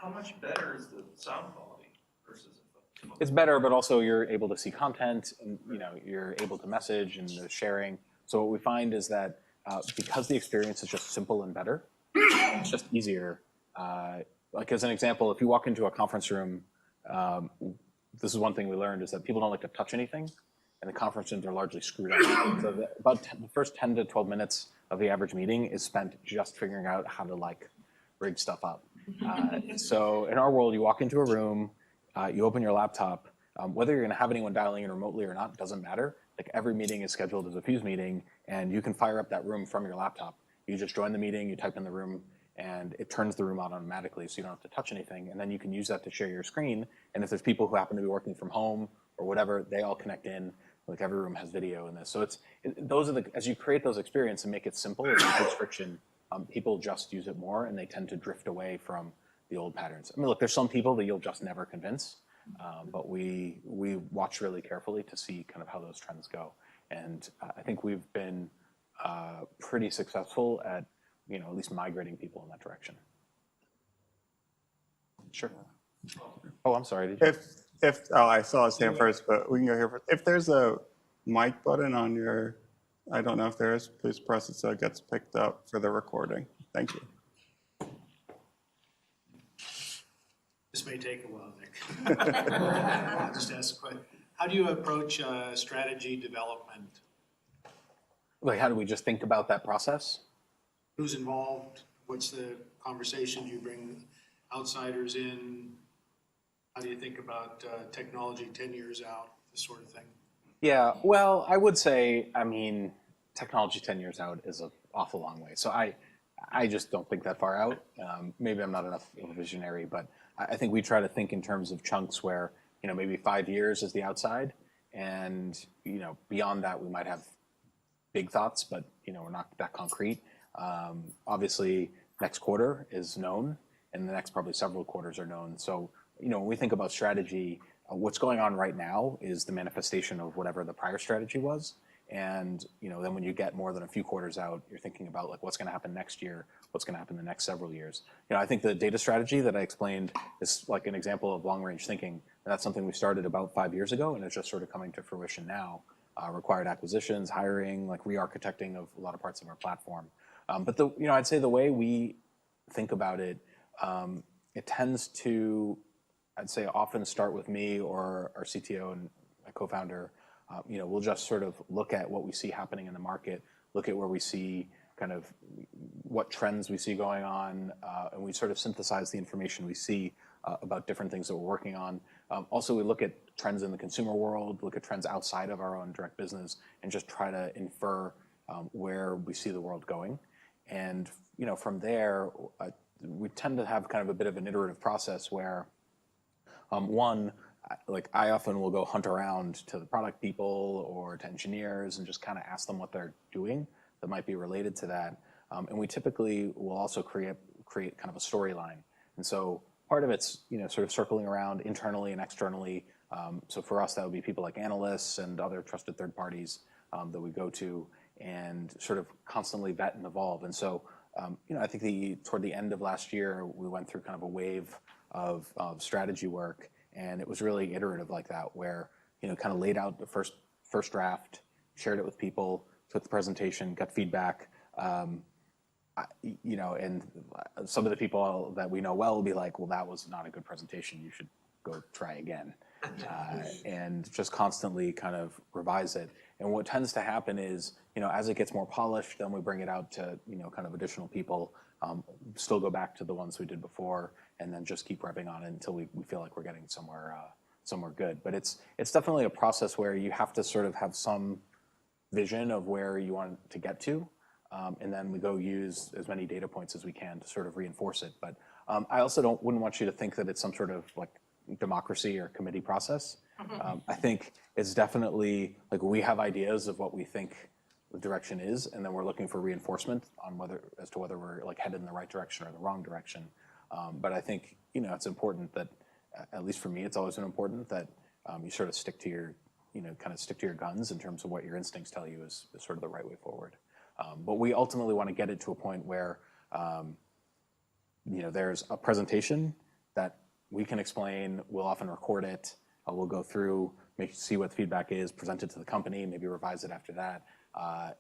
How much better is the sound quality versus a phone?
it's better, but also you're able to see content, and you're able to message and the sharing. So what we find is that because the experience is just simple and better, it's just easier. Like as an example, if you walk into a conference room, this is one thing we learned, is that people don't like to touch anything, and the conference rooms are largely screwed up. So the first 10 to 12 minutes of the average meeting is spent just figuring out how to like rig stuff up. So in our world, you walk into a room, you open your laptop, whether you're gonna have anyone dialing in remotely or not, doesn't matter. Like every meeting is scheduled as a Fuze meeting, and you can fire up that room from your laptop. You just join the meeting, you type in the room, and it turns the room on automatically, so you don't have to touch anything. And then you can use that to share your screen. And if there's people who happen to be working from home or whatever, they all connect in. Like every room has video in this. So those are as you create those experiences and make it simple and reduce friction, people just use it more, and they tend to drift away from the old patterns. I mean, look, there's some people that you'll just never convince, but we watch really carefully to see kind of how those trends go. And I think we've been pretty successful at at least migrating people in that direction. Sure. Oh, I'm sorry.
I saw his hand first, but we can go here first. If there's a mic button on your, I don't know if there is, please press it so it gets picked up for the recording. Thank you.
This may take a while, Nick. I'll just ask a question. How do you approach strategy development?
Like, how do we just think about that process?
Who's involved? What's the conversation? Do you bring outsiders in? How do you think about technology 10 years out, this sort of thing?
Yeah, well, I would say, technology 10 years out is an awful long way. So I just don't think that far out. Maybe I'm not enough of a visionary, but I think we try to think in terms of chunks where, maybe 5 years is the outside, and, beyond that we might have big thoughts, but, we're not that concrete. Obviously, next quarter is known, and the next probably several quarters are known. So, when we think about strategy, what's going on right now is the manifestation of whatever the prior strategy was. And, then when you get more than a few quarters out, you're thinking about like what's going to happen next year, what's going to happen the next several years. I think the data strategy that I explained is like an example of long-range thinking. And that's something we started about 5 years ago, and it's just sort of coming to fruition now. Required acquisitions, hiring, like re-architecting of a lot of parts of our platform. But I'd say the way we think about it, it tends to, I'd say, often start with me or our CTO and my co-founder. We'll just sort of look at what we see happening in the market, look at where we see kind of what trends we see going on, and we sort of synthesize the information we see about different things that we're working on. Also, we look at trends in the consumer world, look at trends outside of our own direct business, and just try to infer where we see the world going. And from there, we tend to have kind of a bit of an iterative process where, I often will go hunt around to the product people or to engineers and just kind of ask them what they're doing that might be related to that. And we typically will also create kind of a storyline. And so part of it's, sort of circling around internally and externally. So for us, that would be people like analysts and other trusted third parties that we go to and sort of constantly vet and evolve. And so, I think toward the end of last year, we went through kind of a wave of strategy work, and it was really iterative like that, where, kind of laid out the first draft, shared it with people, took the presentation, got feedback, and some of the people that we know well will be like, well, that was not a good presentation. You should go try again. And just constantly kind of revise it. And what tends to happen is, as it gets more polished, then we bring it out to, kind of additional people, still go back to the ones we did before, and then just keep revving on it until we feel like we're getting somewhere good. But it's definitely a process where you have to sort of have some vision of where you want to get to. And then we go use as many data points as we can to sort of reinforce it. But I also wouldn't want you to think that it's some sort of like democracy or committee process. I think it's definitely like we have ideas of what we think the direction is, and then we're looking for reinforcement on as to whether we're like headed in the right direction or the wrong direction. But I think it's important that, at least for me, it's always been important that you sort of stick to your kind of stick to your guns in terms of what your instincts tell you is sort of the right way forward. But we ultimately want to get it to a point where there's a presentation that we can explain. We'll often record it. We'll go through, see what the feedback is, present it to the company, maybe revise it after that.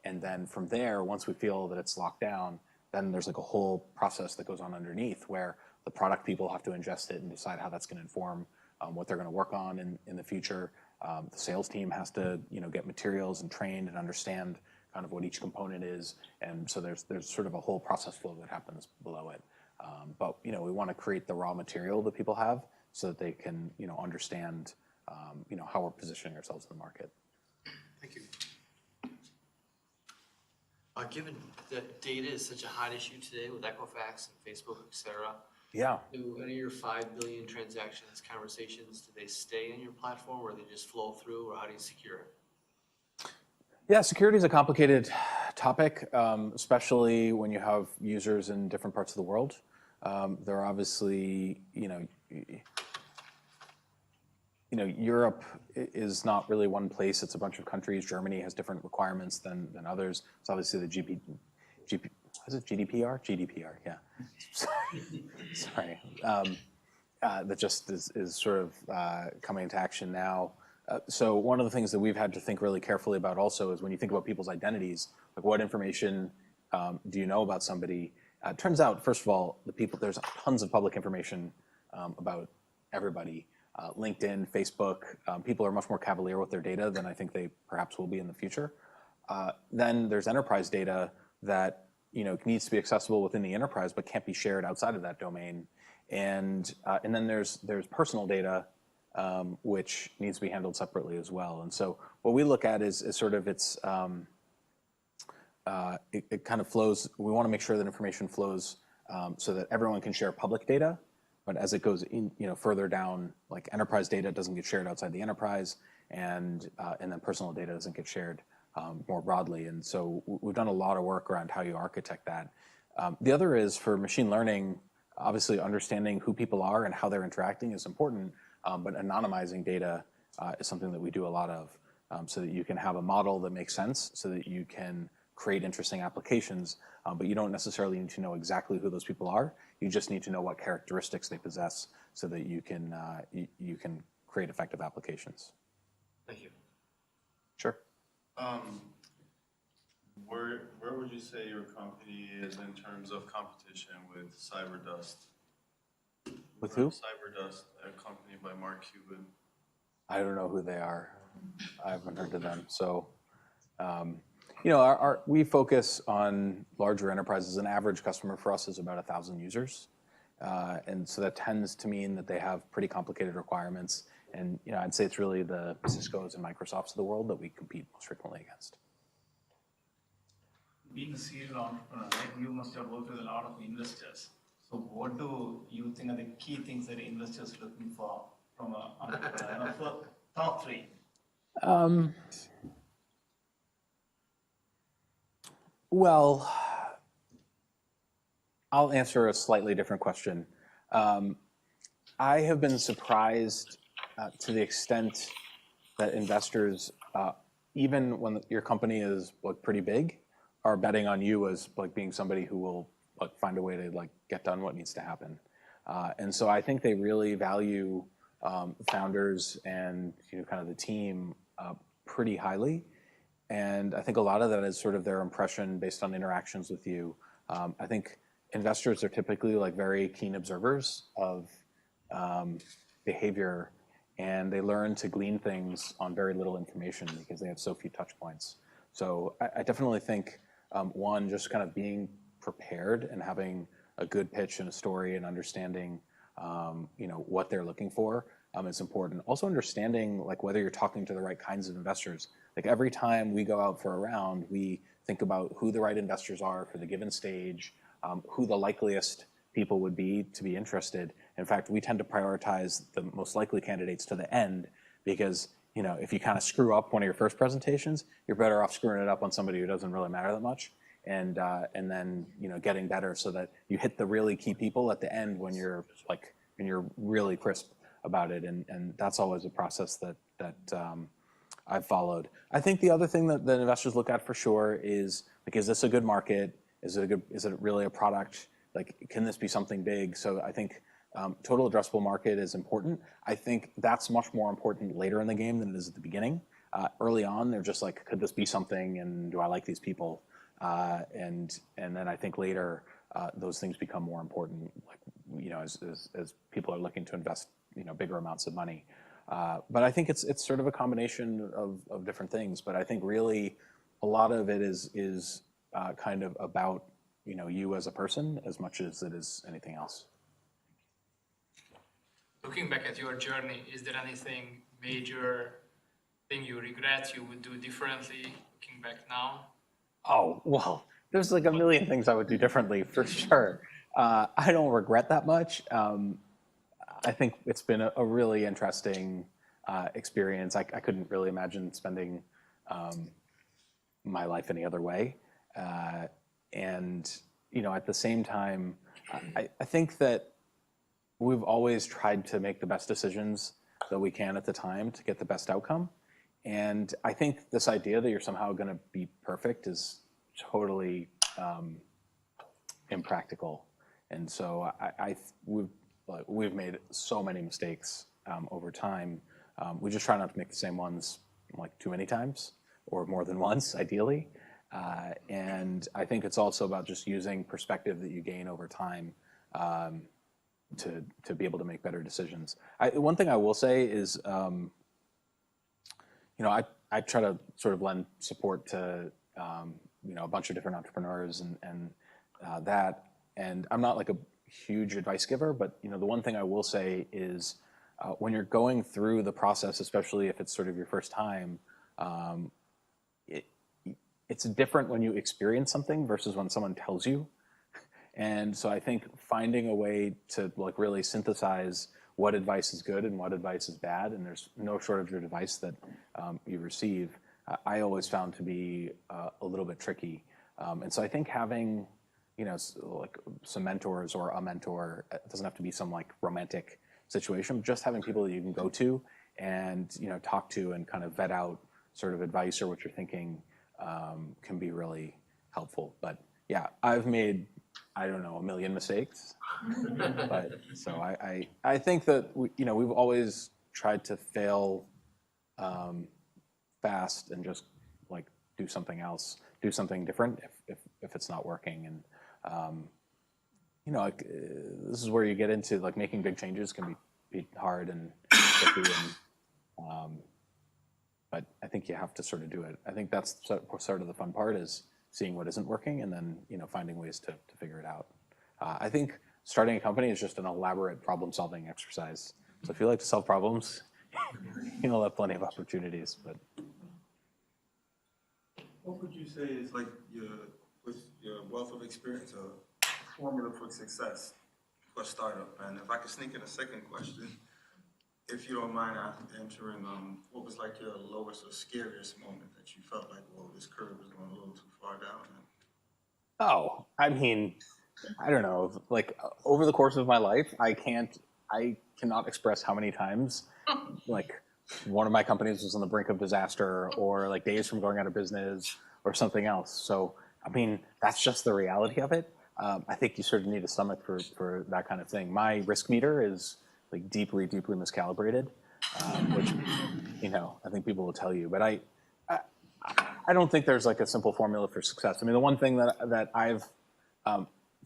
And then from there, once we feel that it's locked down, then there's like a whole process that goes on underneath where the product people have to ingest it and decide how that's going to inform what they're going to work on in the future. The sales team has to, get materials and trained and understand kind of what each component is. And so there's sort of a whole process flow that happens below it. But we want to create the raw material that people have so that they can, understand, how we're positioning ourselves in the market.
Thank you.
Given that data is such a hot issue today with Equifax and Facebook, et cetera,
Yeah.
do any of your 5 billion transactions, conversations, do they stay in your platform or they just flow through, or how do you secure it?
Yeah, security is a complicated topic, especially when you have users in different parts of the world. There are obviously, Europe is not really one place. It's a bunch of countries. Germany has different requirements than others. It's obviously the is it GDPR? GDPR, yeah. Sorry. That just is sort of coming into action now. So one of the things that we've had to think really carefully about also is when you think about people's identities, like what information do you know about somebody? It turns out, first of all, there's tons of public information about everybody. LinkedIn, Facebook, people are much more cavalier with their data than I think they perhaps will be in the future. Then there's enterprise data that needs to be accessible within the enterprise but can't be shared outside of that domain. And then there's personal data which needs to be handled separately as well. And so what we look at is sort of it kind of flows. We want to make sure that information flows so that everyone can share public data. But as it goes in, further down, like enterprise data doesn't get shared outside the enterprise, and then personal data doesn't get shared more broadly. And so we've done a lot of work around how you architect that. The other is for machine learning, obviously understanding who people are and how they're interacting is important, but anonymizing data is something that we do a lot of, so that you can have a model that makes sense, so that you can create interesting applications, but you don't necessarily need to know exactly who those people are. You just need to know what characteristics they possess so that you can create effective applications.
Thank you.
Sure.
Where would you say your company is in terms of competition with CyberDust?
With who?
CyberDust, a company by Mark Cuban.
I don't know who they are. I haven't heard of them. So, we focus on larger enterprises. An average customer for us is about 1,000 users. And so that tends to mean that they have pretty complicated requirements. And, I'd say it's really the Ciscos and Microsofts of the world that we compete most frequently against.
Being a serial entrepreneur, right, you must have worked with a lot of investors. So what do you think are the key things that investors are looking for from an entrepreneur? For top 3.
Well, I'll answer a slightly different question. I have been surprised to the extent that investors, even when your company is pretty big, are betting on you as being somebody who will find a way to get done what needs to happen. And so I think they really value founders and kind of the team pretty highly. And I think a lot of that is sort of their impression based on interactions with you. I think investors are typically very keen observers of behavior, and they learn to glean things on very little information because they have so few touch points. So I definitely think, one, just kind of being prepared and having a good pitch and a story and understanding what they're looking for is important. Also understanding whether you're talking to the right kinds of investors. Every time we go out for a round, we think about who the right investors are for the given stage, who the likeliest people would be to be interested. In fact, we tend to prioritize the most likely candidates to the end because if you kind of screw up one of your first presentations, you're better off screwing it up on somebody who doesn't really matter that much, and then getting better so that you hit the really key people at the end when you're really crisp about it, and that's always a process that I've followed. I think the other thing that investors look at for sure is this a good market? Is it really a product like, can this be something big? So I think total addressable market is important. I think that's much more important later in the game than it is at the beginning. Early on, they're just like, could this be something, and do I like these people? And then I think later, those things become more important, like, you know, as people are looking to invest, you know, bigger amounts of money. But I think it's sort of a combination of different things. But I think really a lot of it is kind of about, you know, you as a person as much as it is anything else.
Looking back at your journey, is there anything major thing you regret you would do differently looking back now?
Oh, well, there's like a million things I would do differently for sure. I don't regret that much. I think it's been a really interesting experience. I couldn't really imagine spending my life any other way. And, you know, at the same time, I think that we've always tried to make the best decisions that we can at the time to get the best outcome. And I think this idea that you're somehow going to be perfect is totally impractical. And so we've made so many mistakes over time. We just try not to make the same ones like too many times or more than once, ideally. And I think it's also about just using perspective that you gain over time to be able to make better decisions. One thing I will say is, you know, I try to sort of lend support to, you know, a bunch of different entrepreneurs and that. And I'm not like a huge advice giver, but, you know, the one thing I will say is when you're going through the process, especially if it's sort of your first time, it's different when you experience something versus when someone tells you. And so I think finding a way to like really synthesize what advice is good and what advice is bad, and there's no shortage of advice that you receive, I always found to be a little bit tricky. And so I think having, you know, like some mentors or a mentor, it doesn't have to be some like romantic situation, just having people that you can go to and, you know, talk to and kind of vet out sort of advice or what you're thinking can be really helpful. But yeah, I've made, I don't know, a million mistakes. But so I think that you know, we've always tried to fail fast and just like do something else, do something different if it's not working. And you know, like, this is where you get into like making big changes can be hard and tricky. And but I think you have to sort of do it. I think that's sort of the fun part, is seeing what isn't working and then, you know, finding ways to figure it out. I think starting a company is just an elaborate problem-solving exercise. So if you like to solve problems, you'll have plenty of opportunities. But
What would you say is like with your wealth of experience, a formula for success for a startup? And if I could sneak in a second question, if you don't mind answering, what was like your lowest or scariest moment that you felt like, whoa, this curve is going a little too far down?
oh, I mean, I don't know. Like over the course of my life, I cannot express how many times, like one of my companies was on the brink of disaster, or like days from going out of business, or something else. So I mean, that's just the reality of it. I think you sort of need a stomach for that kind of thing. My risk meter is like deeply miscalibrated, which, you know, I think people will tell you. But I don't think there's like a simple formula for success. I mean, the one thing that I've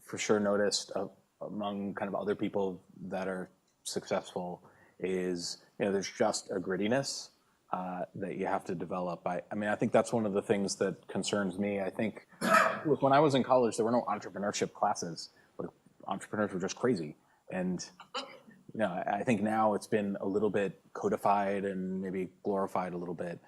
for sure noticed among kind of other people that are successful is, you know, there's just a grittiness that you have to develop. I mean, I think that's one of the things that concerns me. I think when I was in college, there were no entrepreneurship classes. But entrepreneurs were just crazy. And you know, I think now it's been a little bit codified and maybe glorified a little bit.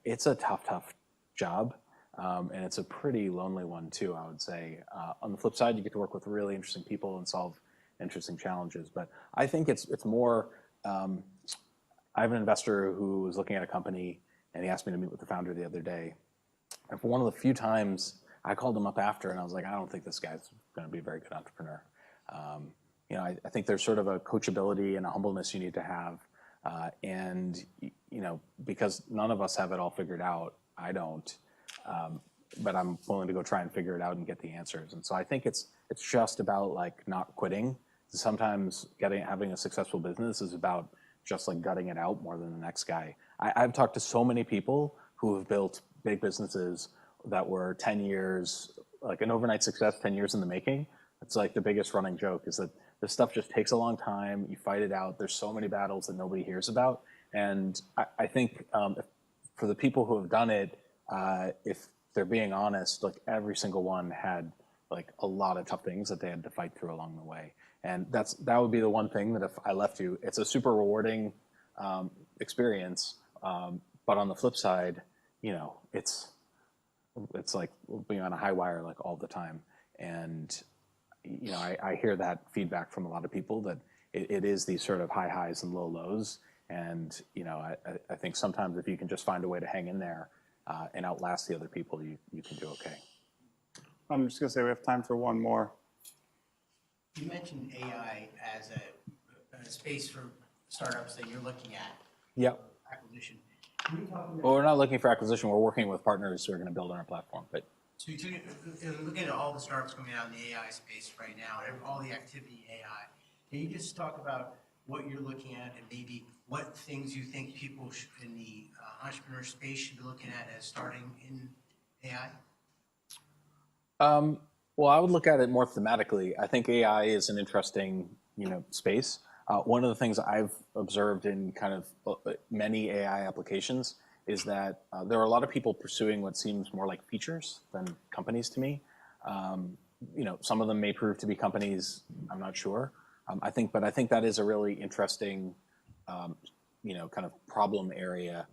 It's a tough job, and it's a pretty lonely one too, I would say. On the flip side, you get to work with really interesting people and solve interesting challenges. But I think it's more, I have an investor who was looking at a company, and he asked me to meet with the founder the other day. And for one of the few times, I called him up after, and I was like, I don't think this guy's going to be a very good entrepreneur. You know, I think there's sort of a coachability and a humbleness you need to have. And, you know, because none of us have it all figured out, I don't, but I'm willing to go try and figure it out and get the answers. And so I think it's it's just about like not quitting. Sometimes having a successful business is about just like gutting it out more than the next guy. I've talked to so many people who have built big businesses that were 10 years, like an overnight success, 10 years in the making. It's like the biggest running joke is that this stuff just takes a long time. You fight it out. There's so many battles that nobody hears about. And I think for the people who have done it, if they're being honest, like every single one had like a lot of tough things that they had to fight through along the way. And that would be the one thing that if I left you, it's a super rewarding experience. But on the flip side, you know, it's like being on a high wire like all the time. And, you know, I hear that feedback from a lot of people that it is these sort of high highs and low lows. And, you know, I think sometimes if you can just find a way to hang in there and outlast the other people, you can do okay.
I'm just gonna say we have time for one more.
You mentioned AI as a space for startups that you're looking at.
Yep.
Acquisition. Can you talk about,
Well, we're not looking for acquisition. We're working with partners who are going to build on our platform. But
so you're looking at all the startups coming out in the AI space right now, all the activity in AI. Can you just talk about what you're looking at and maybe what things you think people in the entrepreneur space should be looking at as starting in AI?
Well, I would look at it more thematically. I think AI is an interesting, you know, space. One of the things I've observed in kind of many AI applications is that there are a lot of people pursuing what seems more like features than companies to me. You know, some of them may prove to be companies. I'm not sure. I think that is a really interesting, you know, kind of problem area.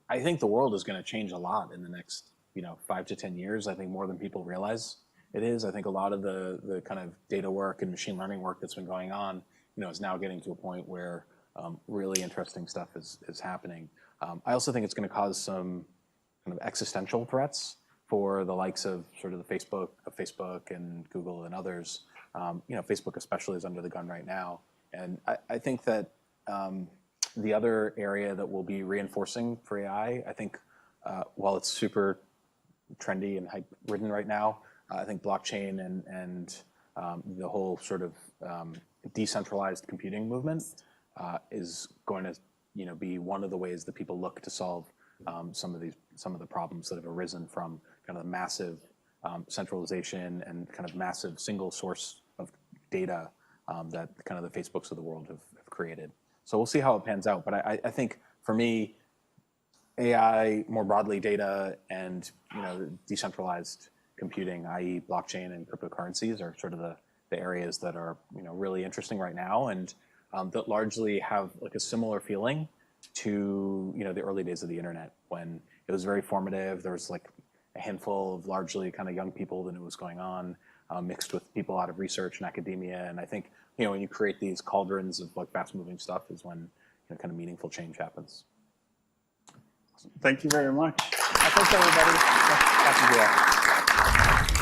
I think the world is going to change a lot in the next, you know, 5 to 10 years. I think more than people realize it is. I think a lot of the kind of data work and machine learning work that's been going on, you know, is now getting to a point where really interesting stuff is happening. I also think it's going to cause some kind of existential threats for the likes of sort of the Facebook and Google and others. You know, Facebook especially is under the gun right now. And I think that the other area that will be reinforcing for AI, I think while it's super trendy and hype-ridden right now, I think blockchain and the whole sort of decentralized computing movement is going to, you know, be one of the ways that people look to solve some of the problems that have arisen from kind of massive centralization and kind of massive single source of data that kind of the Facebooks of the world have created. So we'll see how it pans out. But I think for me, AI, more broadly data, and, you know, decentralized computing, i.e. blockchain and cryptocurrencies, are sort of the areas that are, you know, really interesting right now, and that largely have like a similar feeling to, you know, the early days of the internet, when it was very formative. There was like a handful of largely kind of young people that knew what was going on, mixed with people out of research and academia. And I think, you know, when you create these cauldrons of like fast moving stuff is when, you know, kind of meaningful change happens.
Thank you very much.
Thanks everybody. Happy to do that.